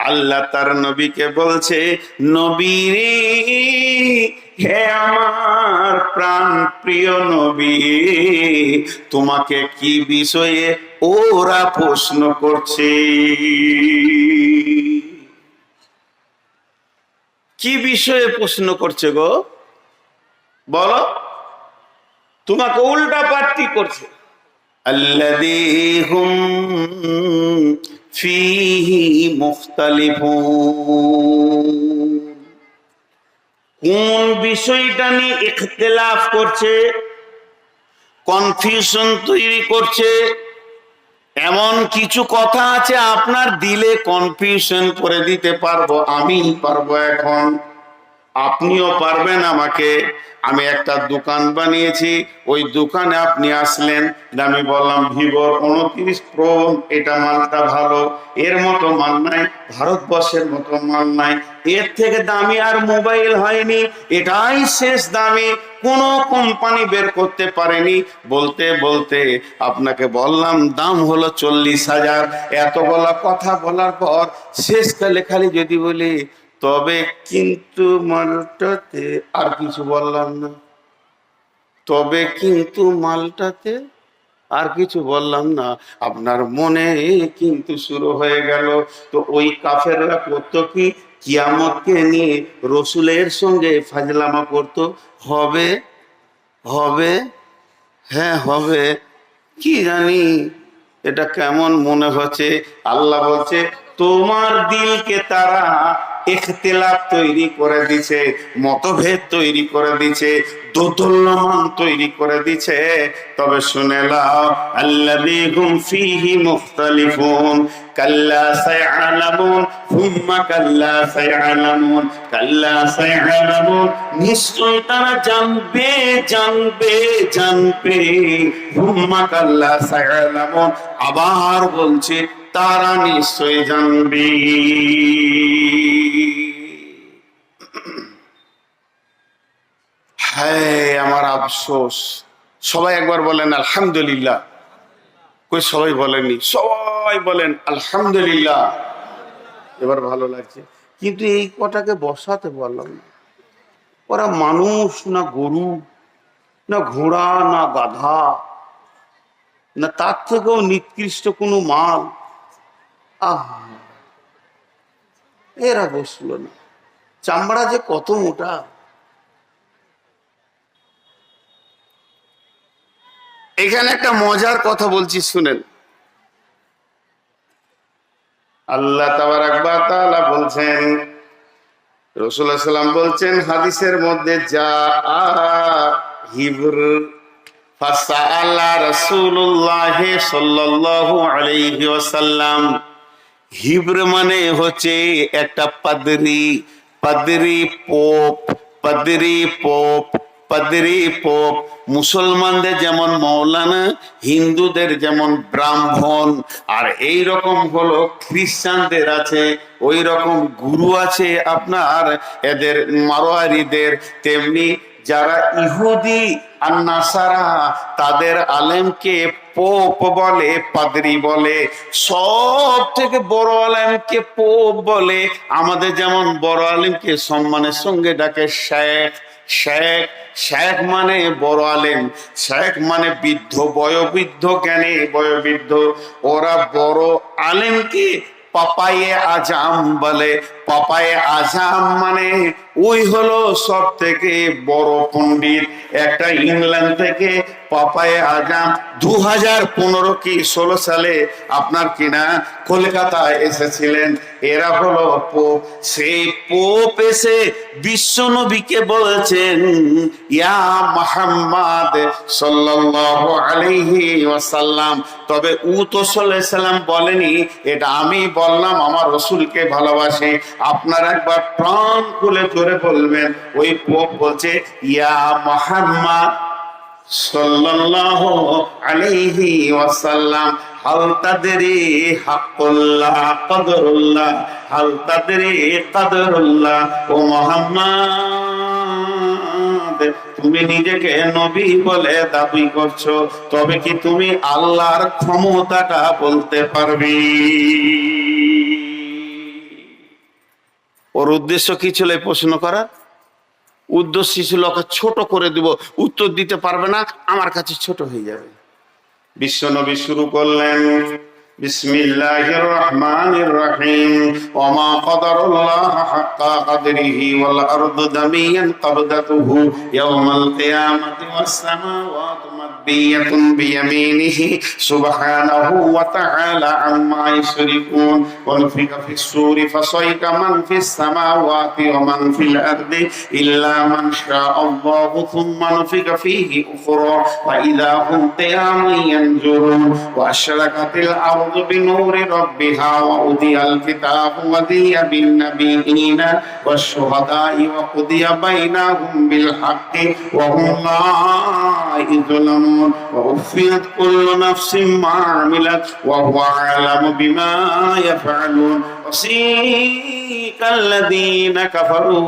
আল্লাহ তার নবীকে বলছে, নবী রে, হে আমার প্রাণ প্রিয় নবী, তোমাকে কি বিষয়ে ওরা প্রশ্ন করছে? কি বিষয়ে প্রশ্ন করছে গো? বলো। তোমাকে উল্টা পাল্টি করছে। আল্লাযী হুম ফীহি মুখতালিফুন, কোন বিষয়টা নিয়ে ইখতিলাফ করছে, কনফিউশন তৈরি করছে। এমন কিছু কথা আছে আপনার দিলে কনফিউশন করে দিতে পারবো, আমি পারবো। এখন আপনিও পারবেন আমাকে। আমি একটা দোকান বানিয়েছি, ওই দোকানে আপনি আসলেন, আমি বললাম ভিভোর 29 প্রো, এটা মালটা ভালো, এর মতো মাল নাই, ভারতবর্ষের মতো মাল নাই, এর থেকে দামি আর মোবাইল হয়নি, এটাই শেষ দামি, কোন কোম্পানি বের করতে পারেনি। বলতে বলতে আপনাকে বললাম দাম হলো 40,000। এতগুলা কথা বলার পর শেষকালে খালি যদি বলি তবে কিন্তু মালটাতে, আর কিছু বললাম না, তবে কিন্তু মালটাতে আর কিছু বললাম না, আপনার মনে কিন্তু শুরু হয়ে গেল। তো ওই কাফেররা করতো কি, কিয়ামতকে নিয়ে রসুলের সঙ্গে ফাজলামা করতো। হবে হবে, হ্যাঁ হবে, কি জানি এটা কেমন মনে হচ্ছে। আল্লাহ বলছে, তোমার দিলকে তারা ইখতিলাফ তৈরি করে দিছে, মতভেদ তৈরি করে দিছে, দোদুল্যমান তৈরি করে দিছে। তবে শুনে নাও, আল্লাযী হুম ফীহি মুখতালিফুন, কাল্লা সায়ালামুন সুম্মা কাল্লা সায়ালামুন, কাল্লা সায়ালামুন, নিশ্চয় তারা জানবে জানবে জানবে, সুম্মা কাল্লা সায়ালামুন, আবার বলছে তারা নিশ্চয় জানবে। হ্যাঁ, আমার আফসোস। সবাই একবার বলেন আলহামদুলিল্লাহ। কই সবাই বলেননি? সবাই বলেন আলহামদুলিল্লাহ। এবার ভালো লাগছে। কিন্তু এই কটাকে বসাতে বললাম না। ওরা মানুষ না গরু, না ঘোড়া, না গাধা, না তার থেকেও নিকৃষ্ট কোনো মাল। এরা বসলো না। চামড়া যে কত মোটা। এখানে একটা মজার কথা বলছি, শুনেন। আল্লাহ তাবারাক ওয়া তাআলা বলছেন, রাসূলুল্লাহ সাল্লাল্লাহু আলাইহি ওয়াসাল্লাম বলছেন হাদিসের মধ্যে, যা হিবর ফাসাআলা রাসূলুল্লাহ সাল্লাল্লাহু আলাইহি ওয়াসাল্লাম। হিব্র মানে হচ্ছে একটা পাদরি, পাদরি পোপ, পাদরি পোপ, পাদরি পোপ। মুসলমানদের যেমন মৌলানা, হিন্দুদের যেমন ব্রাহ্মণ, আর এই রকম হলো খ্রিস্টানদের আছে, ওই রকম গুরু আছে আপনার এদের মারোয়ারিদের। তেমনি যারা ইহুদি আর নাসারা, তাদের আলেমকে পোপ বলে, পাদরি বলে। সব থেকে বড় আলেমকে পোপ বলে। আমাদের যেমন বড় আলেমকে সম্মানের সঙ্গে ডাকে শেখ। শেখ, শেখ মানে বড় আলেম, শেখ মানে বৃদ্ধ, বয়োবৃদ্ধ, জ্ঞানে বয়োবৃদ্ধ। ওরা বড় আলেমকে পাপায়ে আজাম বলে। পাপায়ে আজাম মানে ওই হলো সব থেকে বড় পণ্ডিত। একটা ইংল্যান্ড থেকে পাপায়ে আজাম 2015 কি 16 সালে আপনার কিনা কলকাতায় এসেছিলেন। এরা হলো পোপ। সেই পোপ এসে বিশ্ব নবীকে বলেছেন, ইয়া মুহাম্মদ সাল্লাল্লাহু আলাইহি ওয়াসাল্লাম। তবে ও তো সাল্লাল্লাহু আলাইহি সাল্লাম বলেনি, এটা আমি বললাম, আমার রাসূলকে ভালোবাসি। আপনারা একবার প্রাণ খুলে জোরে বলবেন। ওই পোপ বলছে, ইয়া মুহাম্মদ সাল্লাল্লাহু আলাইহি ওয়াসাল্লাম, হাল তাদরি হাক্কুল্লাহ কদরুল্লাহ, হাল তাদরি কদরুল্লাহ। ও মুহাম্মদ, তুমি নিজেকে নবী বলে দাবি করছো, তবে কি তুমি আল্লাহর ক্ষমতাটা বলতে পারবে? ওর উদ্দেশ্য কি ছিল এই প্রশ্ন করার? উদ্দেশ্য ছিল ওকে ছোট করে দিব, উত্তর দিতে পারবে না, আমার কাছে ছোট হয়ে যাবে। বিশ্বনবী শুরু করলেন, বিসমিল্লাহির রহমানির রহিম, ওমা কদরুল্লাহ হাক্কা কদরিহি ওয়াল আরদু দামিয়ান কবদাতুহু ইয়াওমাল কিয়ামাতি ওয়াস সামাওয়াতু মাদবিয়াতুন বিয়ামিনিহি সুবহানাহু ওয়া তাআলা আম্মা ইউশরিকুন ওয়া নুফিকা ফিস সূরি ফাসাইকা মান ফিস সামাওয়াতি ওয়া মান ফিল আরদি ইল্লা মান শাআল্লাহু থুম্মা নুফিকা ফীহি উখরা ওয়া ইযা হুম কিয়ামুন ইয়ানজুরুন ওয়া আশরাকাতিল আরদু বিনূরি রাব্বিহা ওয়া উদিয়াল কিতাবু ওয়া দিয়া বিন নাবিয়িনা ওয়াশ শুহাদা'i ওয়া কুদিয়া বাইনাহুম বিল হাক্কি ওয়া হুম লা ইযলামুন ওয়া উফিয়াত কুল্লু নাফসিন মা আমিলাত ওয়া হুয়া আ'লামু বিমা ইয়াফআলুন ওয়াসীকাল্লাযীনা কাফারু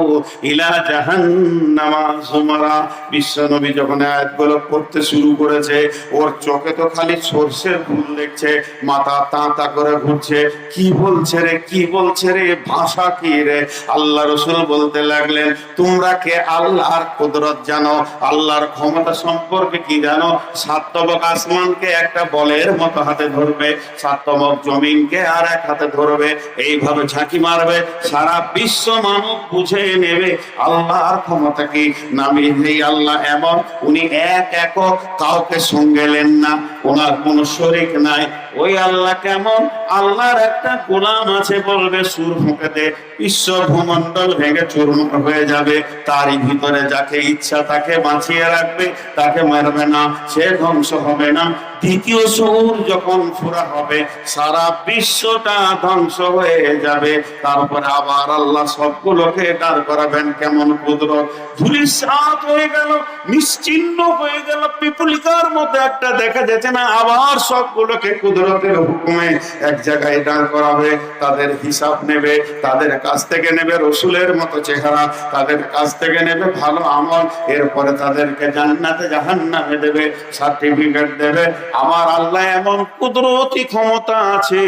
ইলা জাহান্নামা যুমারা। বিশ্বনবী যখন আয়াতগুলো পড়তে শুরু করেছে, ওর চোখে তো খালি সরষের ফুল দেখছে, মাথা তাঁতা করে ঘুরছে, কি বলছে রে, কি বলছে রে, ভাষা কি রে। আল্লাহ রাসূল বলতে লাগলেন, তোমরা কে আল্লাহর কুদরত জানো, আল্লাহর ক্ষমতা সম্পর্কে কি জানো? সাতবক আসমানকে একটা বলের মতো হাতে ধরবে, সাতবক জমিনকে আর এক হাতে ধরবে, এইভাবে ঝাঁকি মারবে, সারা বিশ্ব মানব বুঝে নেবে আল্লাহর ক্ষমতা কি। নামি এই আল্লাহ এমন, উনি এক একক, কাউকে সঙ্গে নেন না, ওনার কোনো শরীক নাই। ওই আল্লাহ কেমন? আল্লাহর একটা গোলাম আছে, বলবে সুর ফুঁকে দে, বিশ্ব ভূমণ্ডল ভেঙে চূর্ণ হয়ে যাবে, তারই ভিতরে যাকে ইচ্ছা তাকে বাঁচিয়ে রাখবে, তাকে মারবে না, সে ধ্বংস হবে না। দ্বিতীয় সুর যখন ফুরা হবে, সারা বিশ্বটা ধ্বংস হয়ে যাবে, তারপরে আবার আল্লাহ সবগুলোকে দাঁড় করাবেন। কেমন কুদরত! ধূলিসাৎ হয়ে গেল, নিশ্চিহ্ন হয়ে গেল, পিপুলিকার মতো একটা দেখা যাচ্ছে না, আবার সবগুলোকে কুদরতের হুকুমে এক জায়গায় দাঁড় করাবে, তাদের হিসাব নেবে, তাদের কাছ থেকে নেবে রসুলের মতো চেহারা, তাদের কাছ থেকে নেবে ভালো আমল, এরপরে তাদেরকে জান্নাতে জাহান্নামে দেবে, সার্টিফিকেট দেবে। আমার আল্লাহ এমন কুদরতি ক্ষমতা আছে,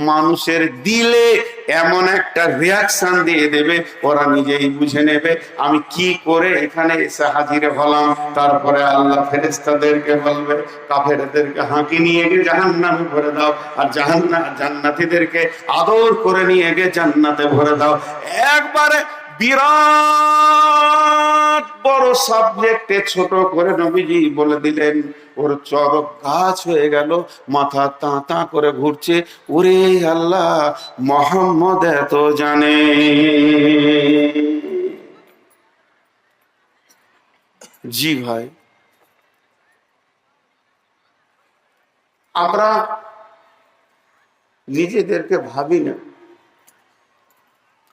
মানুষের দিলে এমন একটা রিয়াকশন দিয়ে দেবে, ওরা নিজেই বুঝে নেবে আমি কি করে এখানে এসে হাজির হলাম। তারপরে আল্লাহ ফেরেশতাদেরকে বলবে, কাফেরদেরকে হাঁকি নিয়ে গিয়ে জাহান্নামে ভরে দাও, আর জান্নাতীদেরকে আদর করে নিয়ে গিয়ে জান্নাতে ভরে দাও। একবারে বিরাট বড় সাবজেক্টে ছোট করে নবীজি বলে দিলেন। ওর চরক গাছ হয়ে গেল, মাথা তাঁতা করে ঘুরছে, ওরে আল্লাহ, মোহাম্মদ এত জানে। জি ভাই, আমরা নিজেদেরকে ভাবি না।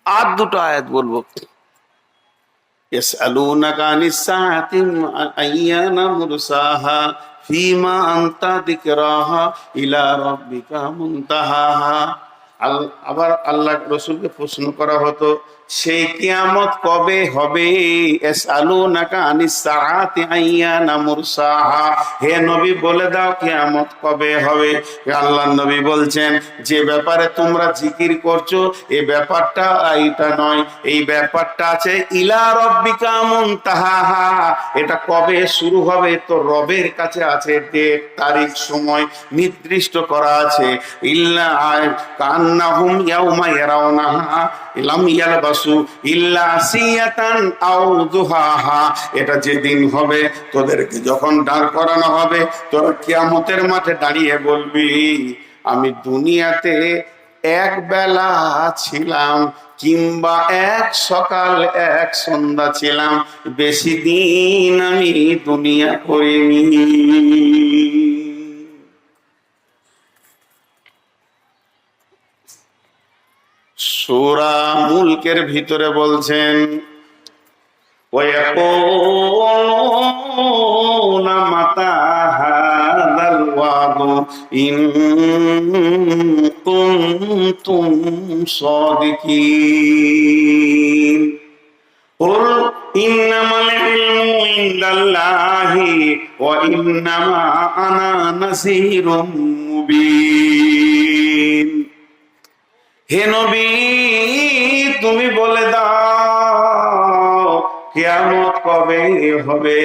আর দুটো আয়াত বলবো, يسألونك عن الساعة أيان مرساها فيما أنت ذكراها إلى ربك منتهاها। আবার আল্লাহ রসুলকে প্রশ্ন করা হতো, সেই কিয়ামত কবে হবে? ইয়াসআলুনাকা আনিস সাআতি আইয়ানা মুরসাহা, হে নবী বলে দাও কিয়ামত কবে হবে। আল্লাহর নবী বলছেন, যে ব্যাপারে তোমরা জিকির করছো এই ব্যাপারটা এইটা নয়, এই ব্যাপারটা আছে ইলা রাব্বিকা মুনতাহাহা, এটা কবে শুরু হবে তো রবের কাছে আছে ডেট, তারিখ, সময় নির্দিষ্ট করা আছে। ইল্লা কান্নাহুম ইয়াউমা ইয়ারাউনাহা লাম ইয়ালবাসু ইল্লা আসিয়াতান আও দুহাহা, এটা যেদিন হবে তোদেরকে যখন দাঁড় করানো হবে, তোরা কিয়ামতের মাঠে দাঁড়িয়ে বলবি, আমি দুনিয়াতে এক বেলা ছিলাম, কিংবা এক সকাল এক সন্ধ্যা ছিলাম, বেশি দিন আমি দুনিয়া করিনি। সূরা মুলকের ভিতরে বলছেন, ওয়ায়াকুনা মাতা হাযাল ওয়াদু ইন কুনতুম সাদিকিন। কুল ইন্নামাল ইলমু ইনদাল্লাহি ওয়া ইন্নামা আনা নাযীরুম মুবিন। হে নবী, তুমি বলে দাও কিয়ামত কবে হবে।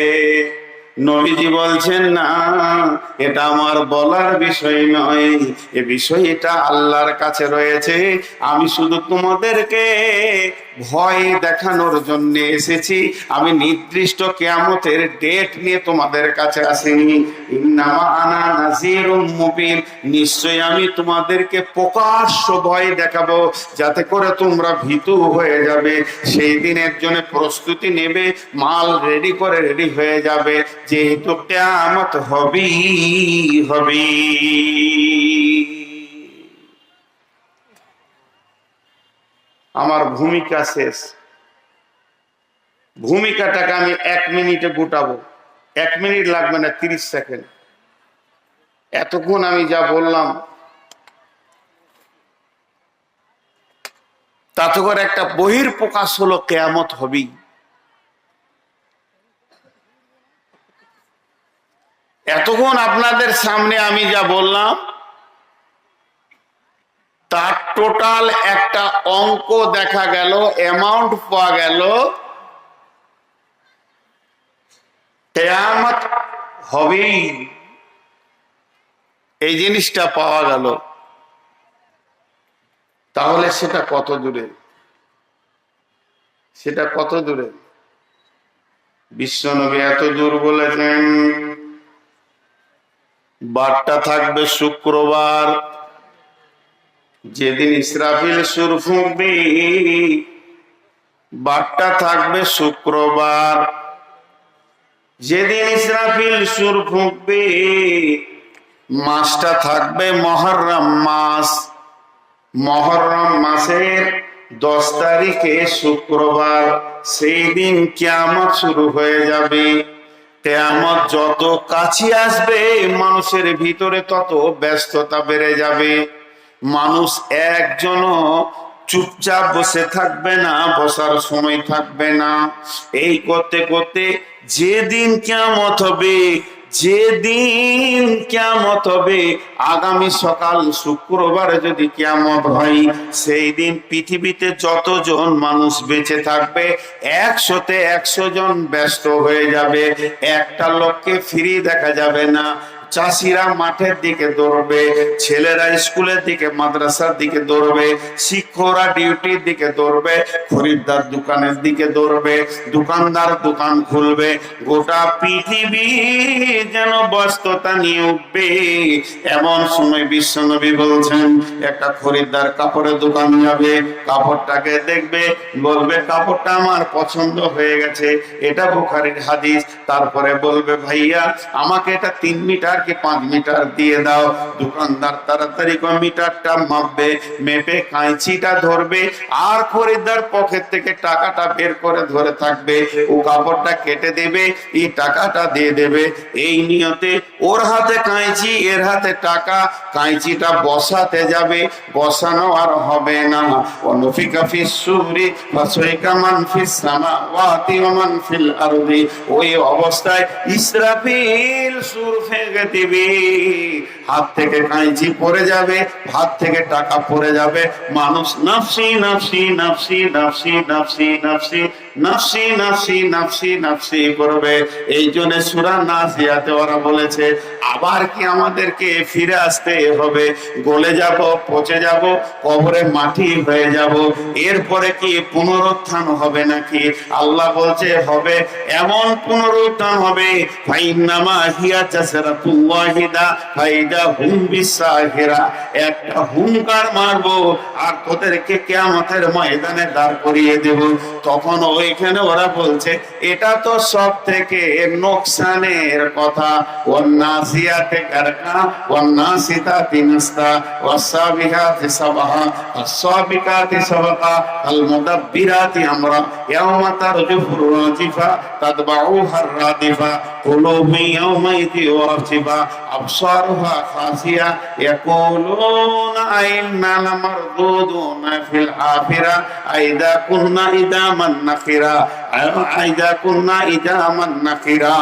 নবীজি বলছেন, না, এটা আমার বলার বিষয় নয়, এ বিষয়টা আল্লাহর কাছে রয়েছে। আমি শুধু তোমাদেরকে ভয় দেখানোর জন্য এসেছি, আমি নির্দিষ্ট কিয়ামতের ডেট নিয়ে তোমাদের কাছে আসিনি। ইন্নামা আনা নাযীরুম মুবিন, নিশ্চয় আমি তোমাদেরকে প্রকাশ্য ভয় দেখাবো, যাতে করে তোমরা ভীতু হয়ে যাবে। সেই দিনের জন্য প্রস্তুতি নেবে, মাল রেডি করে রেডি হয়ে যাবে, যেহেতু কিয়ামত হবেই। আমার ভূমিকা শেষ। ভূমিকাটাকে আমি 1 মিনিটে গোটাবো। 1 মিনিট লাগবে না, 30 সেকেন্ড। এতক্ষণ আমি যা বললাম তাতে করে একটা বহির প্রকাশ হলো, কিয়ামত হবেই। এতক্ষণ আপনাদের সামনে আমি যা বললাম তার টোটাল একটা অঙ্ক দেখা গেল, অ্যামাউন্ট পাওয়া গেল, কিয়ামত হবেই, এই জিনিসটা পাওয়া গেল। তাহলে সেটা কত দূরে? সেটা কত দূরে? বিশ্বনবী এত দূর বলেছেন, বারটা থাকবে শুক্রবার, যেদিন ইসরাফিল সুর ফুঁকবে, বারটা থাকবে শুক্রবার। যেদিন ইসরাফিল সুর ফুঁকবে, মাসটা থাকবে মুহররম মাস। মুহররম মাসের 10 তারিখে শুক্রবার, সেই দিন কিয়ামত শুরু হয়ে যাবে। কিয়ামত যত কাছে আসবে, মানুষের ভিতরে তত ব্যস্ততা বেড়ে যাবে। মানুষ একজনও চুপচাপ বসে থাকবে না, বসার সময় থাকবে না। এই করতে করতে যেদিন কিয়ামত হবে, যেদিন কিয়ামত হবে, আগামী সকাল শুক্রবারে যদি কিয়ামত হয়, সেই দিন পৃথিবীতে যতজন মানুষ বেঁচে থাকবে 100-তে 100 জন ব্যস্ত হয়ে যাবে। একটা লোককে ফ্রি দেখা যাবে না। চাষিরা মাঠের দিকে দৌড়বে, ছেলেরা স্কুলের দিকে মাদ্রাসার দিকে দৌড়বে, শিক্ষকরা ডিউটির দিকে দৌড়বে, খরিদ্দার দোকানের দিকে দৌড়বে, দোকানদার দোকান খুলবে। গোটা পৃথিবী যেন ব্যস্ততা নিয়ে উঠবে। এমন সময় বিশ্বনবী বলছেন, একটা খরিদ্দার কাপড়ের দোকান যাবে, কাপড়টাকে দেখবে, বলবে কাপড়টা আমার পছন্দ হয়ে গেছে, এটা বুখারীর হাদিস। তারপরে বলবে, ভাইয়া আমাকে এটা 3 মিটার কি 5 মিটার দিয়ে দাও। দোকানদার তাড়াতাড়ি করে মিটারটা মাপবে, মেপে কাঁচিটা ধরবে, আর খরিদ্দার পকেট থেকে টাকাটা বের করে ধরে থাকবে। ও কাপড়টা কেটে দেবে, এই টাকাটা দিয়ে দেবে। এই নিয়তে ওর হাতে কাঁচি, এর হাতে টাকা। কাঁচিটা বসাতে যাবে, বসানো আর হবে না। অনুফিকা ফিস সুরি ফাসাইকা মান ফিস সামাওয়াতি ওয়া মান ফিল আরদি। ওই অবস্থায় ইসরাফিল সুর ফেঁকে দিবে, হাত থেকে কাঁচি পড়ে যাবে, হাত থেকে টাকা পড়ে যাবে। মানুষ নাফসি নাফসি নাফসি নাফসি নাফসি নাফসি নাফসি নাফসি নাফসি নাফসি করবে। এই জন্য সূরা নাজিয়াতে ওরা বলেছে, আবার কি আমাদেরকে ফিরে আসতে হবে? গলে যাব, পচে যাব, কবরে মাটি হয়ে যাব, এরপরে কি পুনরুত্থান হবে নাকি? আল্লাহ বলছে হবে। এমন পুনরুত্থান হবে, ফাইন্নামা হিয়া জাসরাতুন ওয়াহিদা ফাইদা হুম বিসাহিরা। একটা হুঙ্কার মারবো আর তোদেরকে কিয়ামতের ময়দানে দাঁড় করিয়ে দেব। তখন ওইখানে ওরা বলছে, এটা তো সব থেকে নোকসানের কথা। ওয়ান্নাসিয়াতে গারকা ওয়ান্নাসিতাতি নাসতা ওয়াসাবিহাতি সাবহা ওয়াসাবিকাতি সাবকা আল মুদাব্বিরাতি আমরা ইয়াওমা তারজুফুর রাজিফা তাতবাউহা রাদিফা কুলুবু ইয়াওমাইযি ওয়াজিফা আবসারুহা খাসিয়া ইয়াকুলুনা আইন্না লামারদুদুনা ফিল আখিরা আইদা কুননা ইদামান নাখিরা আইদা কুননা ইদামান নাখিরা।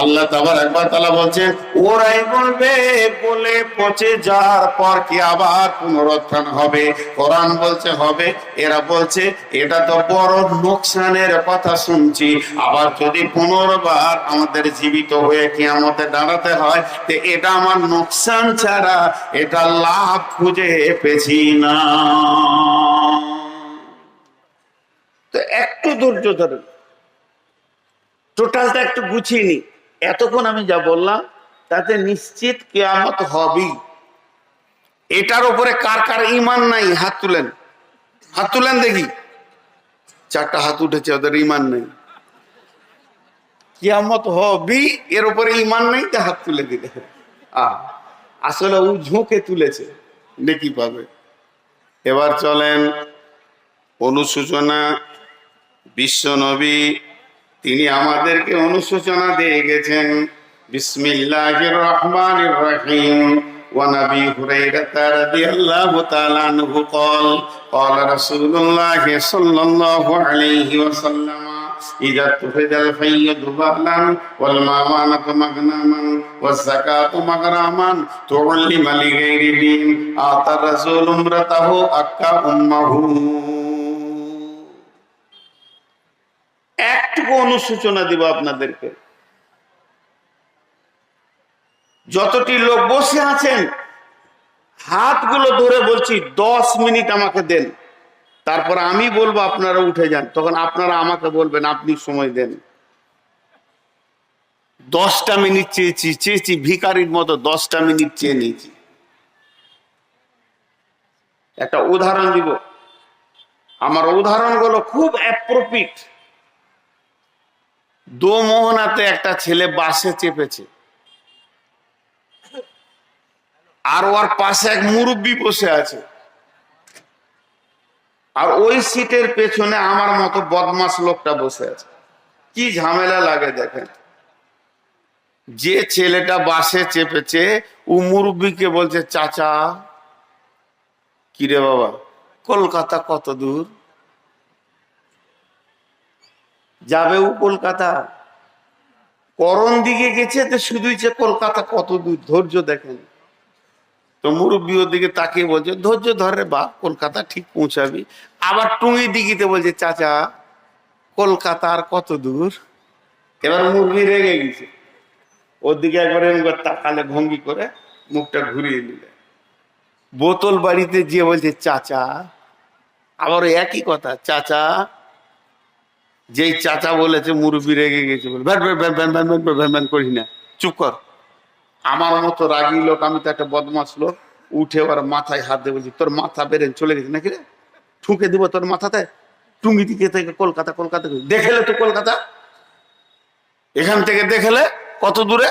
আল্লাহ তাবারক ওয়া তাআলা বলছেন ওরাই বলবে, বলে পচে যাওয়ার পর কি আবার পুনরুত্থান হবে? কোরআন বলছে হবে। এরা বলছে এটা তো বড় নোকসানের কথা শুনছি, আবার যদি পুনর্বার আমাদের জীবিত হয়ে কিয়ামতে দাঁড়াতে হয় তো এটা আমার নোকসান ছাড়া এটা লাভ খুঁজে পেছি না। তো একটু ধৈর্য ধরেন, টোটালটা একটু গুছিয়ে নি। এতক্ষণ আমি যা বললাম তাতে নিশ্চিত কিয়ামত হবেই। এটার উপরে কার কার ঈমান নাই হাত তুলেন, হাত তুলেন দেখি। 4টা হাত উঠেছে, ওদের ঈমান নেই। কিয়ামত হবেই এর উপরে ঈমান নেই তো হাত তুলে দিলে। আসলে ও ঝুঁকে তুলেছে, নেকি পাবে। এবার চলেন অনুশোচনা। বিশ্ব নবী তিনি আমাদেরকে অনুশোচনা দিয়ে গেছেন। বিসমিল্লাহির রহমানির রহিম। وعن ابي هريره رضي الله تعالى عنه قال قال رسول الله صلى الله عليه وسلم اذا اتخذ الحي ضبالا والمامانه مغنما والزكاه مغراما تعلم لغير دين اتى الرسول امرته اكا امه। একটু অনুশোচনা দিব আপনাদেরকে। যতটি লোক বসে আছেন হাতগুলো ধরে বলছি 10 মিনিট আমাকে দেন, তারপর আমি বলবো আপনারা উঠে যান, তখন আপনারা আমাকে বলবেন আপনি সময় দেন। 10টা মিনিট চেয়েছি ভিখারির মতো 10টা মিনিট চেয়ে নিয়েছি। একটা উদাহরণ দিব, আমার উদাহরণগুলো খুব অ্যাপ্রোপ্রিয়েট। দোমোহনাতে একটা ছেলে বাসে চেপেছে, আর ওর পাশে এক মুরব্বি বসে আছে, আর ওই সিটের পেছনে আমার মতো বদমাস লোকটা বসে আছে। কি ঝামেলা লাগে দেখেন। যে ছেলেটা বাসে চেপেছে ও মুরব্বিকে বলছে, চাচা কিরে বাবা কলকাতা কত দূর যাবে? ও কলকাতা করণ দিকে গেছে, তো শুধুই যে কলকাতা কত দূর, ধৈর্য দেখেন। তো মুরব্বী ওর দিকে তাকিয়ে বলছে, ধৈর্য ধরে বাপ, কলকাতা ঠিক পৌঁছাবি। আবার টুঙ্গি দিঘিতে বলছে, চাচা কলকাতা আর কত দূর? এবার মুরব্বী রেগে গেছে, ওর দিকে একবার তাকালে ভঙ্গি করে মুখটা ঘুরিয়ে নিলে। বোতল বাড়িতে গিয়ে বলছে, চাচা। আবার একই কথা, চাচা। যেই চাচা বলেছে মুরব্বী রেগে গেছে, বলে van van van van van van van করিস না, চুপ কর। আমার মতো রাগী লোক, আমি তো একটা বদমাস লোক, উঠে ওর মাথায় হাত দিয়ে বলছি, তোর মাথা বেরেন চলে গেছে নাকি রে? ঠুকে দিব তোর মাথাতে। টুঙ্গি দিকে থেকে কলকাতা, কলকাতা দেখেলে তো কলকাতা, এখান থেকে দেখেলে কত দূরে?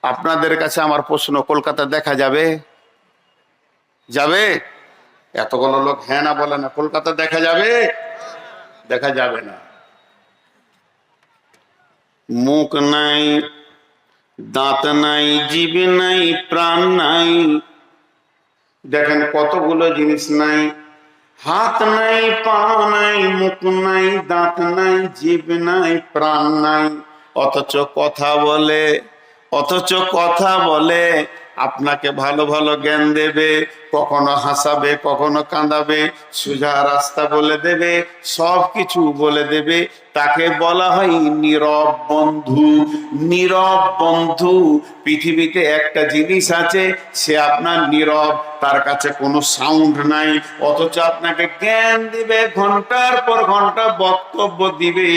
আপনাদের কাছে আমার প্রশ্ন, কলকাতা দেখা যাবে? যাবে? এতগুলো লোক হ্যাঁ না বলে না। কলকাতা দেখা যাবে? দেখা যাবে না। মুখ নাই, দাঁত নাই, জিভ নাই, প্রাণ নাই। দেখেন কতগুলো জিনিস নাই। হাত নাই, পা নাই, মুখ নাই, দাঁত নাই, জিভ নাই, প্রাণ নাই, অথচ কথা বলে। অথচ কথা বলে, আপনাকে ভালো ভালো জ্ঞান দেবে, কখনো হাসাবে, কখনো কাঁদাবে, সোজা রাস্তা বলে দেবে, সব কিছু বলে দেবে। তাকে বলা হয় নীরব বন্ধু। নীরব বন্ধু। পৃথিবীতে একটা জিনিস আছে, সে আপনার নীরব, তার কাছে কোনো সাউন্ড নাই, অথচ আপনাকে জ্ঞান দিবে, ঘন্টার পর ঘন্টা বক্তব্য দিবে,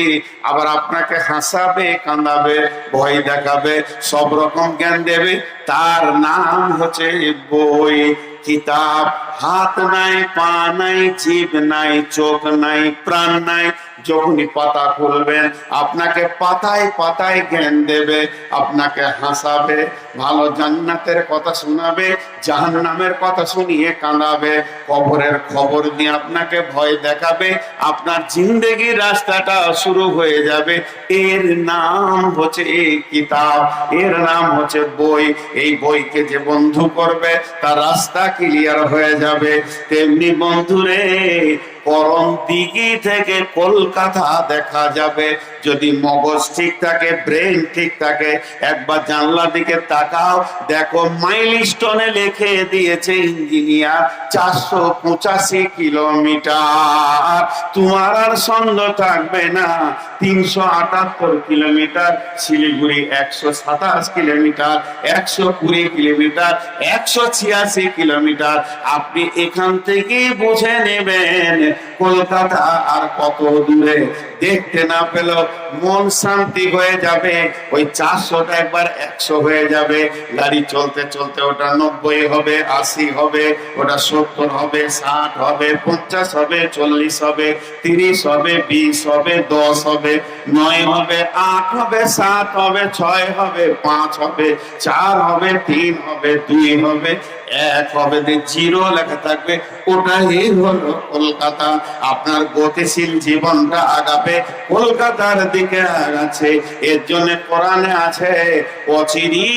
আবার আপনাকে হাসাবে, কাঁদাবে, ভয় দেখাবে, সব রকম জ্ঞান দেবে। তার নাম হচ্ছে বই, কিতাব। হাত নাই, পা নাই, জিভ নাই, চোখ নাই, প্রাণ নাই। যখনই পাতা খুলবেন আপনাকে পাতায় পাতায় জ্ঞান দেবে, আপনাকে হাসাবে, ভালো জান্নাতের কথা শোনাবে, জাহান্নামের কথা শুনিয়ে কাঁদাবে, কবরের খবর দিয়ে আপনাকে ভয় দেখাবে, আপনার জিন্দেগির রাস্তাটা শুরু হয়ে যাবে। এর নাম হচ্ছে কিতাব, এর নাম হচ্ছে বই। এই বইকে যে বন্ধু করবে তার রাস্তা ক্লিয়ার হয়ে যাবে। তেমনি বন্ধুরে, করণ দিঘি থেকে কলকাতা দেখা যাবে। যদি মগজ ঠিক থাকে, ব্রেন ঠিক থাকে, একবার জানলা দিকে তাকাও, দেখো মাইলস্টোনে লিখে দিয়েছে ইঞ্জিনিয়ার 485 কিলোমিটার। তোমার আর সন্দেহ থাকবে না 378 kilometre, Siliguri 127 kilometre, 120 kilometre, 186 kilometre. আপনি এখান থেকেই বুঝে নেবেন কলকাতা আর কত দূরে। দেখতে না পেলেও মন শান্তি হয়ে যাবে। ওই 400টা একবার 100 হয়ে যাবে। গাড়ি চলতে চলতে ওটা 90 হবে, 80 হবে, ওটা 70 হবে, 60 হবে, 50 হবে, 40 হবে, 30 হবে, 20 হবে, 10 হবে, 9 হবে, 8 হবে, 7 হবে, 6 হবে, 5 হবে, 4 হবে, 3 হবে, 2 হবে, 1 হবে, 0 লেখা থাকবে। ওটাই হলো কলকাতা। আপনার গতিশীল জীবনটা আগাবে কলকাতার দিকে আগাচ্ছে। এর জন্য কোরআনে আছে, অচিরি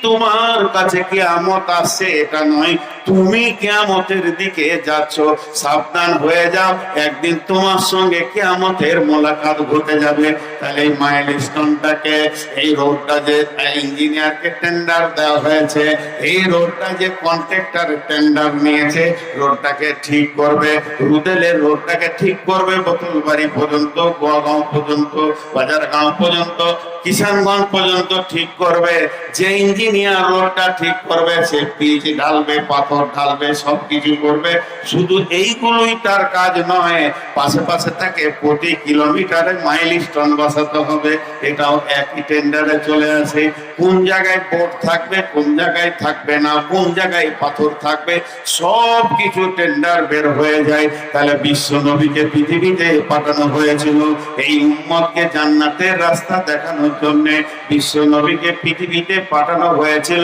তোমার কাছে কিয়ামত আসছে, এটা নয় তুমি কিয়ামতের দিকে যাচ্ছ। সাবধান হয়ে যাও, একদিন তোমার সঙ্গে কিয়ামতের মোলাকাত ঘটে যাবে। তাহলে এই মাইলস্টোনটাকে, এই রোডটা যে ইঞ্জিনিয়ারকে টেন্ডার দেওয়া হয়েছে, এই রোডটা যে কন্ট্রাক্টর টেন্ডার নিয়েছে, রোডটাকে ঠিক করবে, রুদেলের রোডটাকে ঠিক করবে, বোতলবাড়ি পর্যন্ত, গোয়াগাঁও পর্যন্ত, বাজারগাঁও পর্যন্ত, কিষানগঞ্জ পর্যন্ত ঠিক করবে। যে ইঞ্জিনিয়ার রোডটা ঠিক করবে, সে পিচ ঢালবে, পাথর ঢালবে, সবকিছু করবে। শুধু এইগুলোই তার কাজ নয়, পাশে পাশে তাকে প্রতি কিলোমিটারে মাইলস্টোন বসাতে হবে। এটাও একই টেন্ডারে চলে আসে। কোন জায়গায় বোর্ড থাকবে, কোন জায়গায় থাকবে না, কোন জায়গায় পাথর থাকবে, সব কিছু টেন্ডার বের হয়ে যায়। তাহলে বিশ্ব নবীকে পৃথিবীতে পাঠানো হয়েছিল এই উম্মতকে জান্নাতের রাস্তা দেখানোর জন্য। বিশ্ব নবীকে পৃথিবীতে পাঠানো হয়েছিল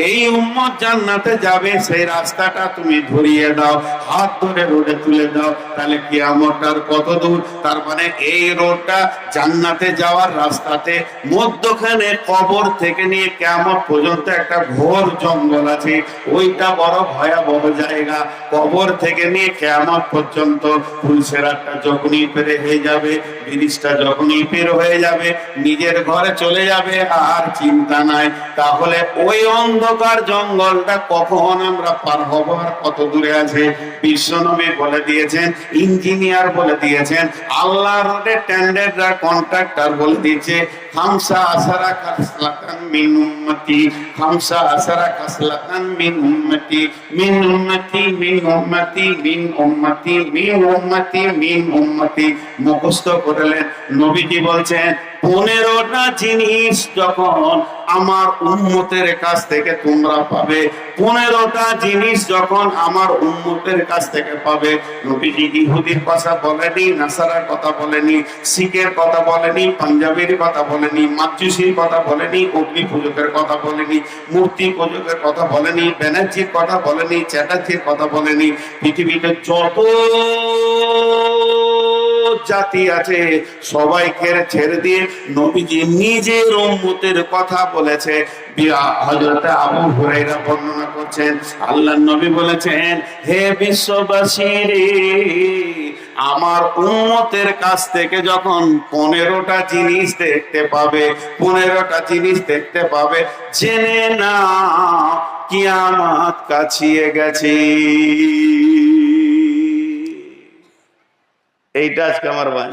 এই উম্মত জান্নাতে যাবে, সেই রাস্তাটা তুমি ধরিয়ে দাও, হাত ধরে রোডে তুলে দাও। তাহলে কিয়ামতটার কত দূর? তার মানে এই রোডটা জান্নাতে যাওয়ার রাস্তাতে মধ্যখানে কবর থেকে নিয়ে কিয়ামত পর্যন্ত একটা ঘোর জঙ্গল আছে। ওইটা বড় ভয়াবহ জায়গা। কবর থেকে নিয়ে কিয়ামত পর্যন্ত ফুলসেরাতটা যখনই পেরে হয়ে যাবে, ব্রিজটা যখনই পের হয়ে যাবে, নিজের ঘরে চলে যাবে, আর চিন্তা নাই। তাহলে ওই অন্ধকার জঙ্গলটা কখন আমরা পার হব, আর কত দূরে আছে? বিশ্বনবী বলে দিয়েছেন, ইঞ্জিনিয়ার বলে দিয়েছেন, আল্লাহর রোডে টেন্ডাররা কন্ট্রাক্টর বলে দিয়েছে, খামসা আসারা খাসলাতান মিন উম্মতি, খামসা আসারা খাসলাতান মিন উম্মতি, মিন উম্মতি, মিন উম্মতি, মিন উম্মতি, মিন উম্মতি, মিন উম্মতি। মুখস্থ করলেন। নবীজি বলছেন 15টা জিনিস যখন আমার উম্মতের কাছ থেকে তোমরা পাবে, 15টা জিনিস যখন আমার উম্মতের কাছ থেকে পাবে। নবীজি ইহুদির কথা বলেনি, নাসারার কথা বলেনি, শিখের কথা বলেনি, পাঞ্জাবির কথা বলেনি, মাজ্জুসির কথা বলেনি, অগ্নি পূজকের কথা বলেনি, মূর্তি পূজকের কথা বলেনি, ব্যানার্জির কথা বলেনি, চ্যাটার্জির কথা বলেনি। পৃথিবীতে যত জাতি আছে সবাইকে ছেড়ে দিয়ে নবীজি নিজের উম্মতের কথা বলেছে। হযরত আবু হুরায়রা বর্ণনা করছেন, আল্লাহর নবী বলেছেন, হে বিশ্ববাসী রে, আমার উম্মতের কাছ থেকে যখন 15টা জিনিস দেখতে পাবে, 15টা জিনিস দেখতে পাবে, জেনে না কিয়ামত কাছিয়ে গেছে। এইটা আজকে আমার ভাই